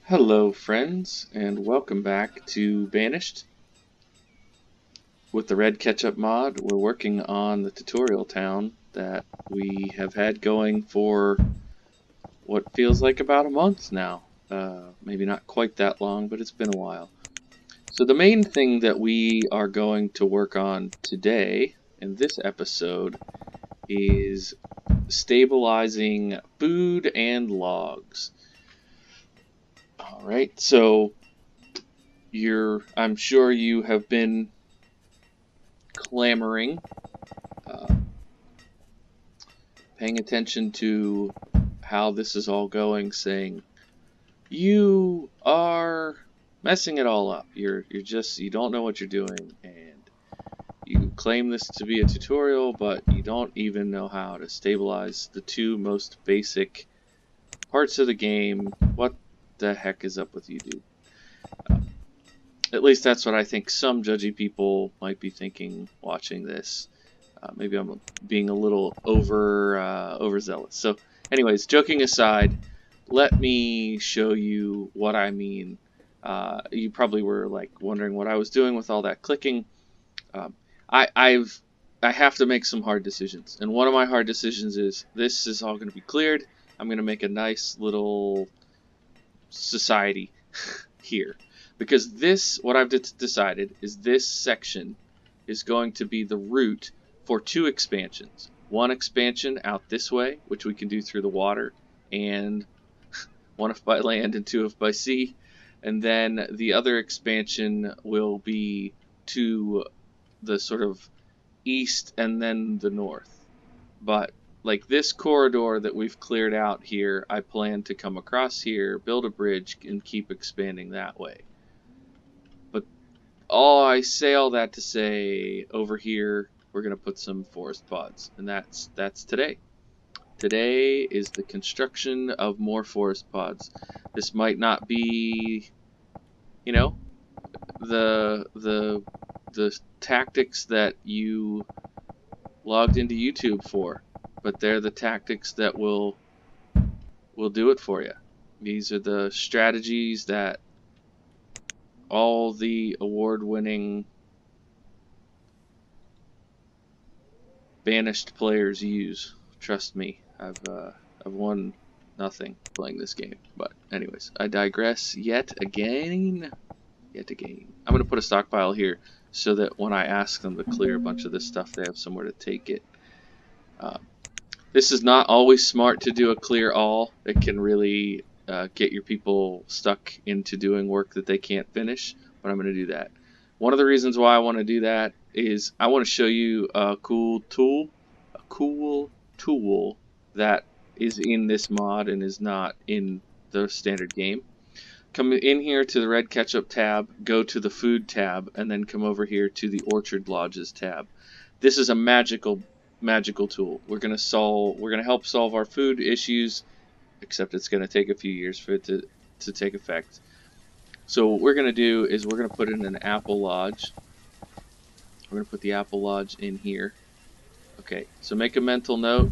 Hello friends, and welcome back to Banished. With the Red Ketchup Mod, we're working on the tutorial town that we have had going for what feels like about a month now. Maybe not quite that long, but it's been a while. So the main thing that we are going to work on today, in this episode, is stabilizing food and logs. Alright, so I'm sure you have been clamoring, uh, paying attention to how this is all going, saying, you are messing it all up. You don't know what you're doing, and you claim this to be a tutorial, but you don't even know how to stabilize the two most basic parts of the game. What the heck is up with you, dude? At least that's what I think some judgy people might be thinking watching this. Maybe I'm being a little overzealous. So, anyways, joking aside, let me show you what I mean. You probably were like wondering what I was doing with all that clicking. Um, I have to make some hard decisions, and one of my hard decisions is this is all going to be cleared. I'm going to make a nice little society here, because what I've decided is this section is going to be the route for two expansions. One expansion out this way, which we can do through the water, and one if by land and two if by sea. And then the other expansion will be to the sort of east and then the north. But like this corridor that we've cleared out here, I plan to come across here, build a bridge, and keep expanding that way. But I say all that to say, over here we're gonna put some forest pods, and that's today. Today is the construction of more forest pods. This might not be, you know, the tactics that you logged into YouTube for, but they're the tactics that will do it for you. These are the strategies that all the award-winning Banished players use. Trust me, I've won nothing playing this game. But anyways, I digress yet again. I'm gonna put a stockpile here so that when I ask them to clear a bunch of this stuff, they have somewhere to take it. This is not always smart to do a clear all. It can really get your people stuck into doing work that they can't finish, but I'm going to do that. One of the reasons why I want to do that is I want to show you a cool tool that is in this mod and is not in the standard game. Come in here to the Red Ketchup tab, go to the Food tab, and then come over here to the Orchard Lodges tab. This is a magical tool. We're gonna help solve our food issues, except it's gonna take a few years for it to take effect. So what we're gonna do is we're gonna put in an apple lodge. We're gonna put the apple lodge in here. Okay, so make a mental note.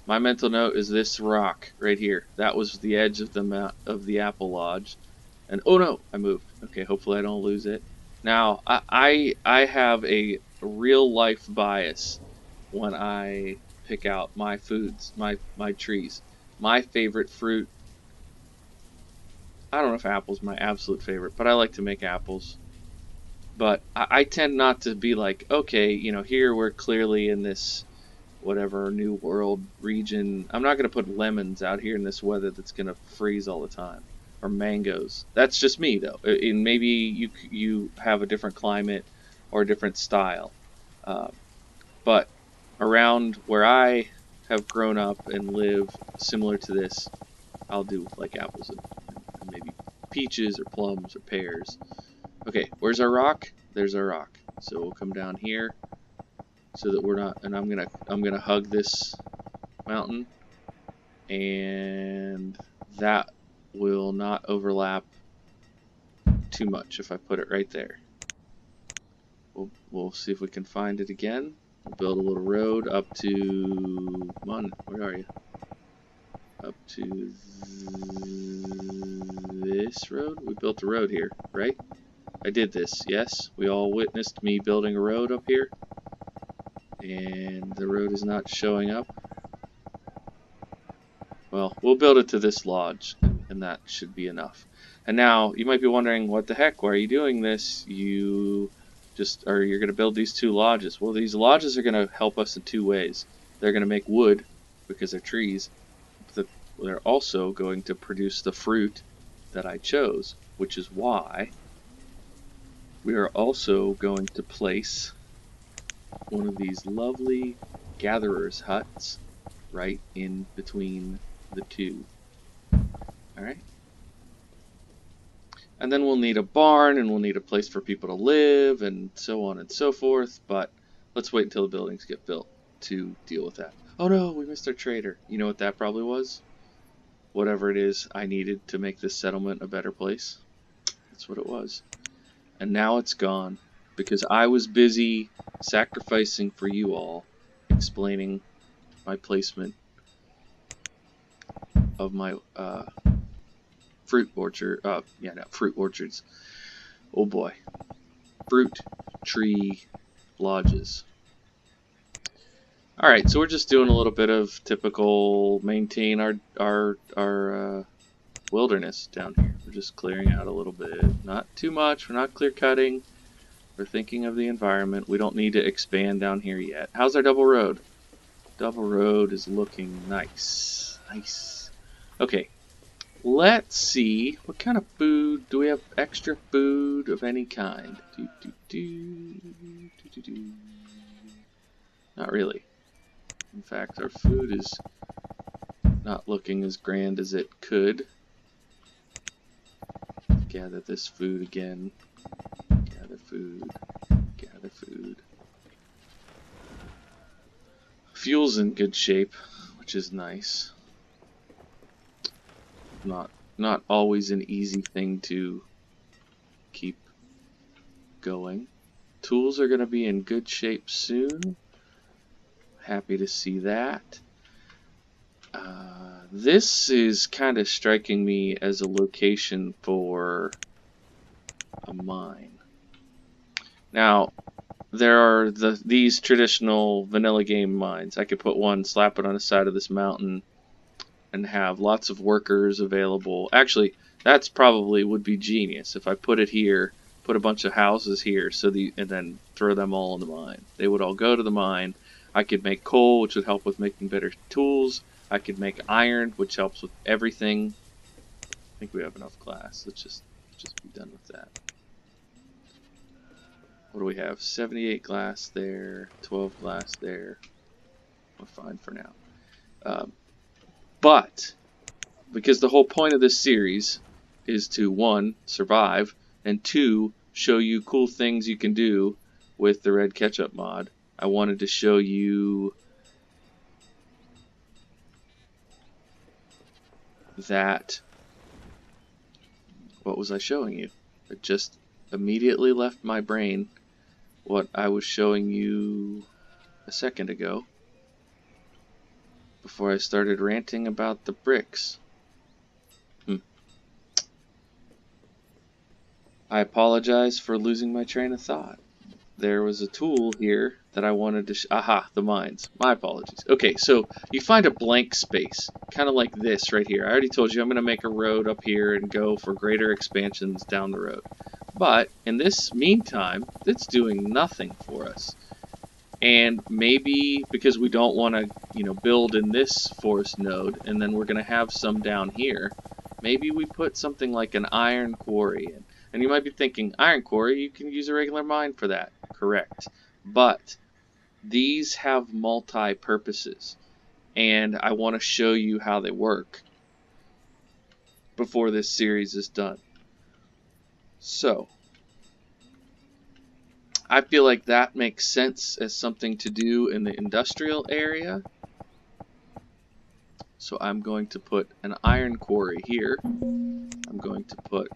My mental note is this rock right here. That was the edge of the apple lodge. And oh no, I moved. Okay, hopefully I don't lose it. Now I have a real life bias when I pick out my foods, my trees. My favorite fruit, I don't know if apple's my absolute favorite, but I like to make apples. But I tend not to be like, okay, here we're clearly in this whatever new world region. I'm not going to put lemons out here in this weather that's going to freeze all the time, or mangoes. That's just me though. And maybe you have a different climate or a different style. But around where I have grown up and live, similar to this, I'll do like apples and maybe peaches or plums or pears. Okay, where's our rock? There's our rock. So we'll come down here so that we're not, and I'm gonna hug this mountain, and that will not overlap too much if I put it right there. We'll see if we can find it again. We'll build a little road up to, come on, where are you? up to this road. We built a road here, right? I did this, yes? We all witnessed me building a road up here. And the road is not showing up. Well, we'll build it to this lodge, and that should be enough. And now, you might be wondering, what the heck, why are you doing this? You're going to build these 2 lodges. Well, these lodges are going to help us in 2 ways. They're going to make wood, because they're trees, but they're also going to produce the fruit that I chose, which is why we are also going to place one of these lovely gatherer's huts right in between the 2. Alright? And then we'll need a barn, and we'll need a place for people to live, and so on and so forth, but let's wait until the buildings get built to deal with that. Oh no, we missed our trader. You know what that probably was? Whatever it is I needed to make this settlement a better place. That's what it was. And now it's gone, because I was busy sacrificing for you all, explaining my placement of my fruit orchards. Oh boy. Fruit tree lodges. Alright, so we're just doing a little bit of typical maintain our wilderness down here. We're just clearing out a little bit. Not too much, we're not clear cutting. We're thinking of the environment. We don't need to expand down here yet. How's our double road? Double road is looking nice. Nice. Okay, let's see. What kind of food? Do we have extra food of any kind? Not really. In fact, our food is not looking as grand as it could. Gather this food again. Gather food. Gather food. Fuel's in good shape, which is nice. Not always an easy thing to keep going. Tools are going to be in good shape soon. Happy to see that. This is kind of striking me as a location for a mine. Now, there are these traditional vanilla game mines. I could put one, slap it on the side of this mountain, and have lots of workers available. Actually, that's probably would be genius if I put it here, put a bunch of houses here, and then throw them all in the mine. They would all go to the mine. I could make coal, which would help with making better tools. I could make iron, which helps with everything. I think we have enough glass. Let's just be done with that. What do we have? 78 glass there, 12 glass there. We're fine for now. But, because the whole point of this series is to, 1, survive, and 2, show you cool things you can do with the Red Ketchup mod, I wanted to show you that. What was I showing you? It just immediately left my brain what I was showing you a second ago before I started ranting about the bricks. I apologize for losing my train of thought. There was a tool here that I wanted to aha, the mines. My apologies. Okay, so you find a blank space, kind of like this right here. I already told you I'm going to make a road up here and go for greater expansions down the road. But in this meantime, it's doing nothing for us. And maybe because we don't want to, build in this forest node, and then we're going to have some down here, maybe we put something like an iron quarry in. And you might be thinking, iron quarry, you can use a regular mine for that. Correct. But these have multi-purposes, and I want to show you how they work before this series is done. So, I feel like that makes sense as something to do in the industrial area. So I'm going to put an iron quarry here. I'm going to put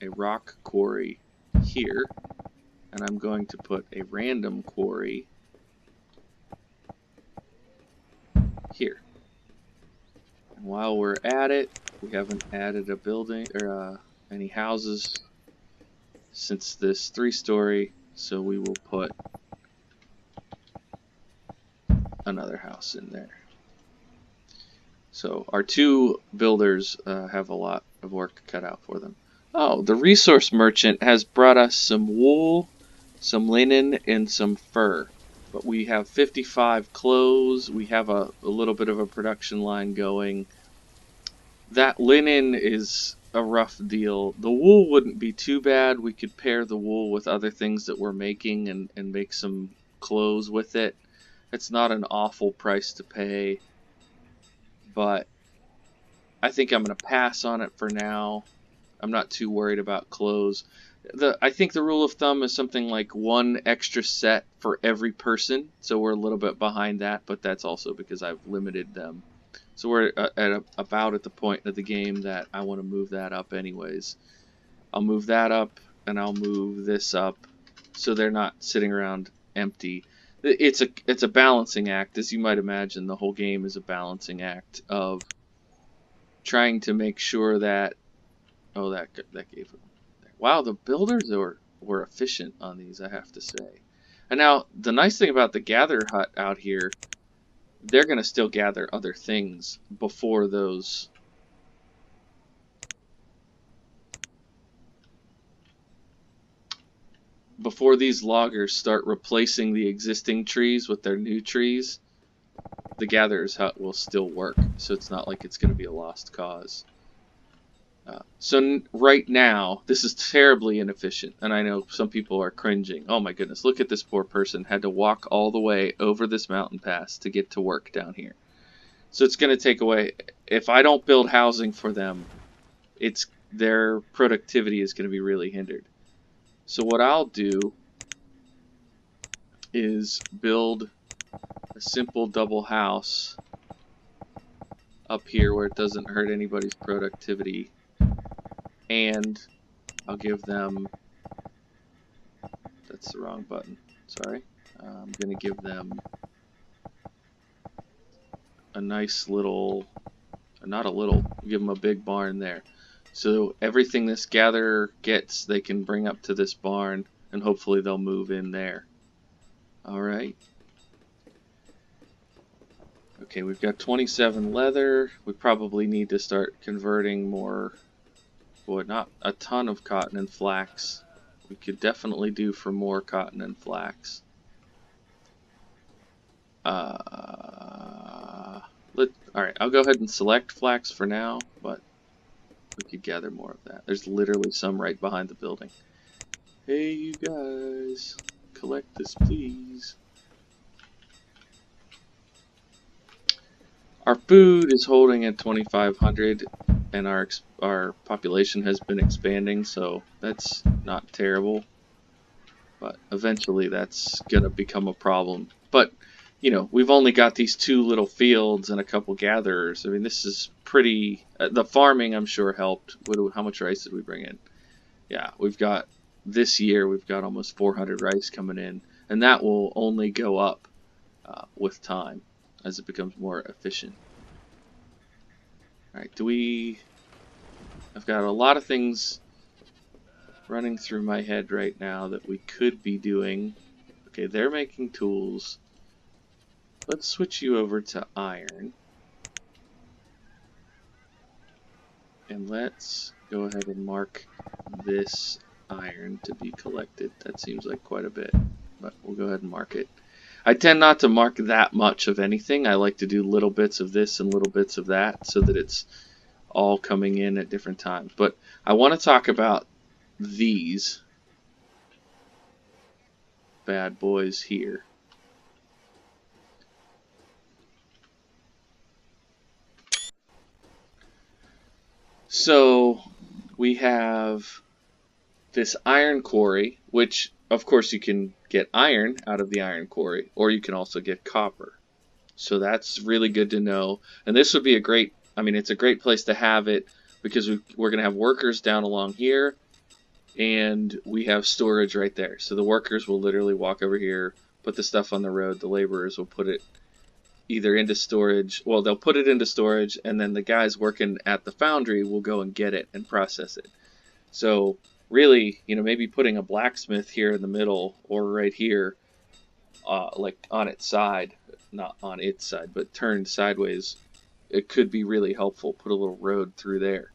a rock quarry here. And I'm going to put a random quarry here. While we're at it, we haven't added a building or any houses since this 3-story, so we will put another house in there. So our 2 builders have a lot of work cut out for them. Oh, the resource merchant has brought us some wool, some linen, and some fur. But we have 55 clothes. We have a little bit of a production line going. That linen is a rough deal. The wool wouldn't be too bad. We could pair the wool with other things that we're making and make some clothes with it. It's not an awful price to pay, but I think I'm going to pass on it for now. I'm not too worried about clothes. I think the rule of thumb is something like 1 extra set for every person, so we're a little bit behind that, but that's also because I've limited them. So we're about at the point of the game that I want to move that up anyways. I'll move that up, and I'll move this up, so they're not sitting around empty. It's a balancing act, as you might imagine. The whole game is a balancing act of trying to make sure that... Oh, that gave them... Wow, the builders were efficient on these, I have to say. And now, the nice thing about the gather hut out here, they're going to still gather other things before those... Before these loggers start replacing the existing trees with their new trees, the gatherer's hut will still work. So it's not like it's going to be a lost cause. So right now, this is terribly inefficient, and I know some people are cringing. Oh my goodness, look at this poor person. Had to walk all the way over this mountain pass to get to work down here. So it's going to take away... If I don't build housing for them, their productivity is going to be really hindered. So what I'll do is build a simple double house up here where it doesn't hurt anybody's productivity. And I'll give them... That's the wrong button. Sorry. I'm going to give them a nice little... Not a little. Give them a big barn there. So everything this gatherer gets, they can bring up to this barn, and hopefully they'll move in there. Alright. Okay, we've got 27 leather. We probably need to start converting more... Boy, not a ton of cotton and flax. We could definitely do for more cotton and flax. Alright, I'll go ahead and select flax for now, but we could gather more of that. There's literally some right behind the building. Hey, you guys, collect this, please. Our food is holding at 2,500, and our population has been expanding, so that's not terrible. But eventually that's going to become a problem. But, you know, we've only got these 2 little fields and a couple gatherers. I mean, this is pretty... the farming, I'm sure, helped. How much rice did we bring in? Yeah, we've got... This year, we've got almost 400 rice coming in. And that will only go up with time as it becomes more efficient. Alright, I've got a lot of things running through my head right now that we could be doing. Okay, they're making tools. Let's switch you over to iron. And let's go ahead and mark this iron to be collected. That seems like quite a bit, but we'll go ahead and mark it. I tend not to mark that much of anything. I like to do little bits of this and little bits of that so that it's all coming in at different times. But I want to talk about these bad boys here. So we have this iron quarry, which of course you can get iron out of the iron quarry, or you can also get copper. So that's really good to know. And this would be a great, I mean, it's a great place to have it because we're going to have workers down along here, and we have storage right there. So the workers will literally walk over here, put the stuff on the road, the laborers will put it, either into storage. Well, they'll put it into storage, and then the guys working at the foundry will go and get it and process it. So really, maybe putting a blacksmith here in the middle or right here, like on its side, not on its side, but turned sideways, it could be really helpful. Put a little road through there.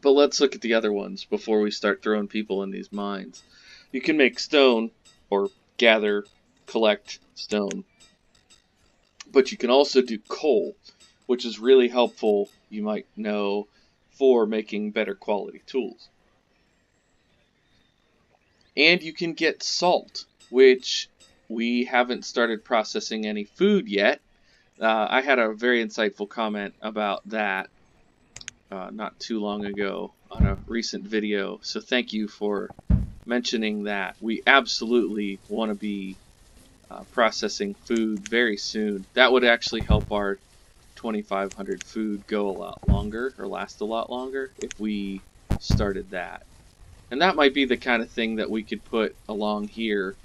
But let's look at the other ones before we start throwing people in these mines. You can make stone, or collect stone. But you can also do coal, which is really helpful, you might know, for making better quality tools. And you can get salt, which we haven't started processing any food yet. I had a very insightful comment about that not too long ago on a recent video, so thank you for mentioning that. We absolutely want to be processing food very soon. That would actually help our 2,500 food go a lot longer, or last a lot longer, if we started that. And that might be the kind of thing that we could put along here,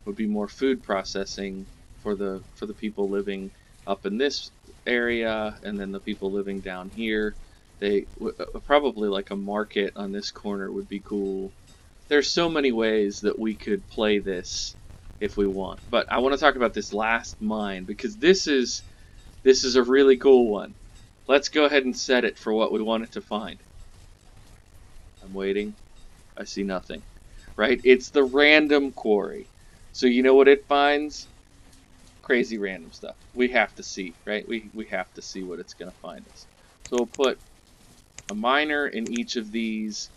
would be more food processing for the people living up in this area, and then the people living down here. They probably like a market on this corner would be cool. There's so many ways that we could play this if we want. But I want to talk about this last mine, because this is a really cool one. Let's go ahead and set it for what we want it to find. I'm waiting. I see nothing. Right? It's the random quarry. So you know what it finds? Crazy random stuff. We have to see, right? We have to see what it's going to find us. So we'll put a miner in each of these.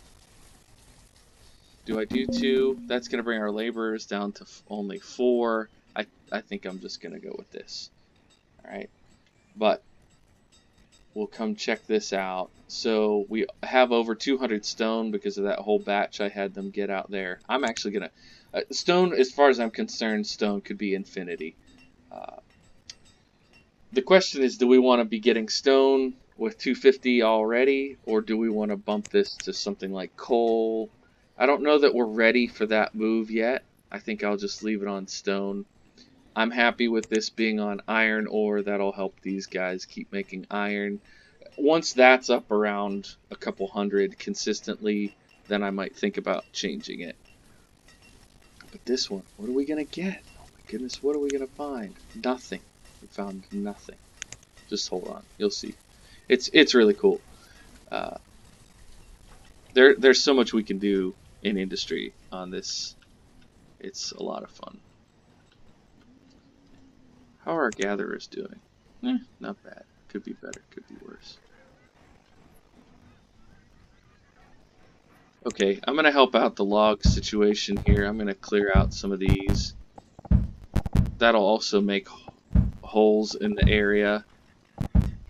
Do I do 2? That's going to bring our laborers down to only 4. I think I'm just going to go with this. Alright. But we'll come check this out. So we have over 200 stone because of that whole batch I had them get out there. I'm actually going to... stone, as far as I'm concerned, stone could be infinity. The question is, do we want to be getting stone with 250 already, or do we want to bump this to something like coal? I don't know that we're ready for that move yet. I think I'll just leave it on stone. I'm happy with this being on iron ore. That'll help these guys keep making iron. Once that's up around a couple hundred consistently, then I might think about changing it. But this one, what are we going to get? Oh my goodness, what are we going to find? Nothing. We found nothing. Just hold on. You'll see. It's really cool. There's so much we can do in industry on this. It's a lot of fun. How are our gatherers doing? Not bad. Could be better. Could be worse. Okay, I'm going to help out the log situation here. I'm going to clear out some of these. That'll also make holes in the area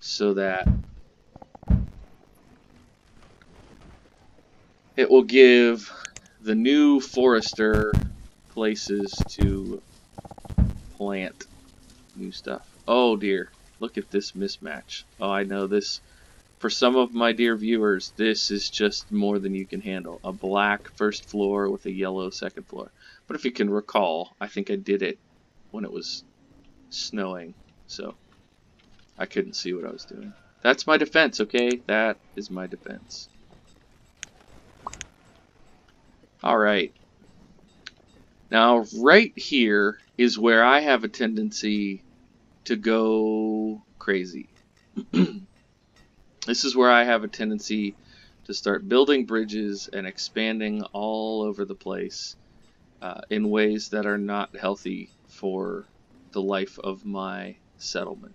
so that it will give the new forester places to plant new stuff. Oh dear, look at this mismatch. Oh, I know this. For some of my dear viewers, this is just more than you can handle. A black first floor with a yellow second floor. But if you can recall, I think I did it when it was snowing, so I couldn't see what I was doing. That's my defense, okay? That is my defense. Alright. Now, right here is where I have a tendency to go crazy. This is where I have a tendency to start building bridges and expanding all over the place in ways that are not healthy for the life of my settlement.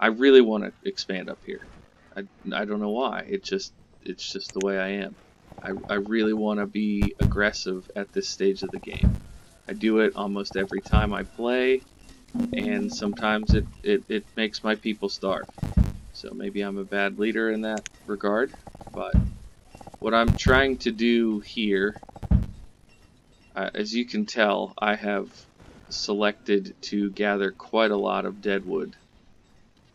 I really want to expand up here. I don't know why. It's just the way I am. I really want to be aggressive at this stage of the game. I do it almost every time I play, and sometimes it makes my people starve. So maybe I'm a bad leader in that regard, but what I'm trying to do here, as you can tell, I have selected to gather quite a lot of dead wood.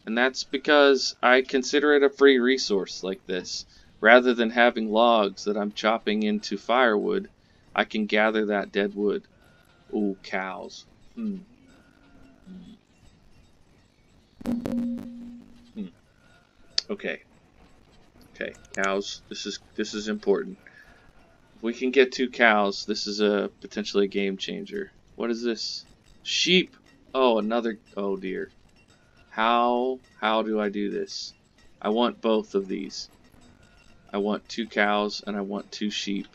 And that's because I consider it a free resource like this. Rather than having logs that I'm chopping into firewood, I can gather that dead wood. Ooh, cows. Okay. Okay, cows. This is important. If we can get 2 cows, this is a potentially a game changer. What is this? Sheep. Oh, another. Oh dear. How do I do this? I want both of these. I want 2 cows and I want 2 sheep.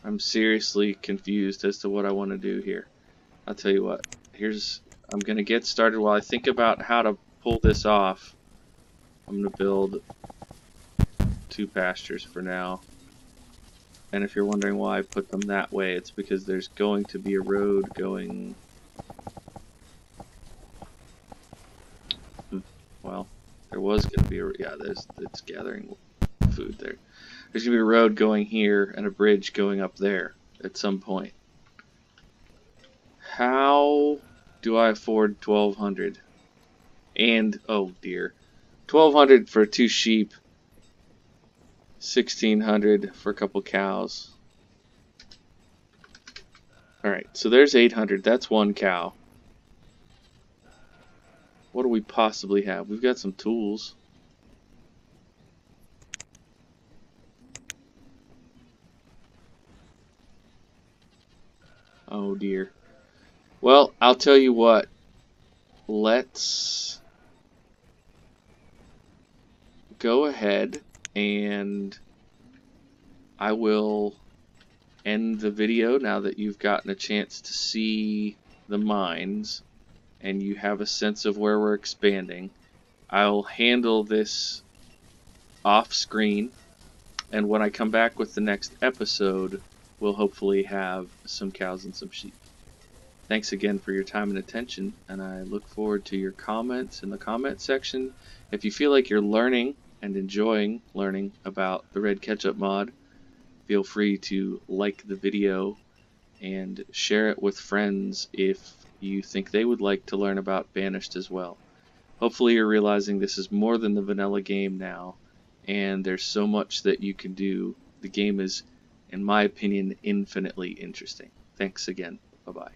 I'm seriously confused as to what I want to do here. I'll tell you what. I'm gonna get started while I think about how to pull this off. I'm gonna build 2 pastures for now. And if you're wondering why I put them that way, it's because there's going to be a road going... Well, there was going to be a... Yeah, it's gathering food there. There's going to be a road going here and a bridge going up there at some point. How do I afford 1,200? And, oh dear, 1,200 for 2 sheep, 1,600 for a couple cows. Alright, so there's 800. That's 1 cow. What do we possibly have? We've got some tools. Oh dear. Well, I'll tell you what. Let's go ahead and I will end the video now that you've gotten a chance to see the mines and you have a sense of where we're expanding. I'll handle this off screen, and when I come back with the next episode, we'll hopefully have some cows and some sheep. Thanks again for your time and attention, and I look forward to your comments in the comment section. If you feel like you're learning and enjoying learning about the Red Ketchup mod, feel free to like the video and share it with friends if you think they would like to learn about Banished as well. Hopefully you're realizing this is more than the vanilla game now, and there's so much that you can do. The game is, in my opinion, infinitely interesting. Thanks again. Bye-bye.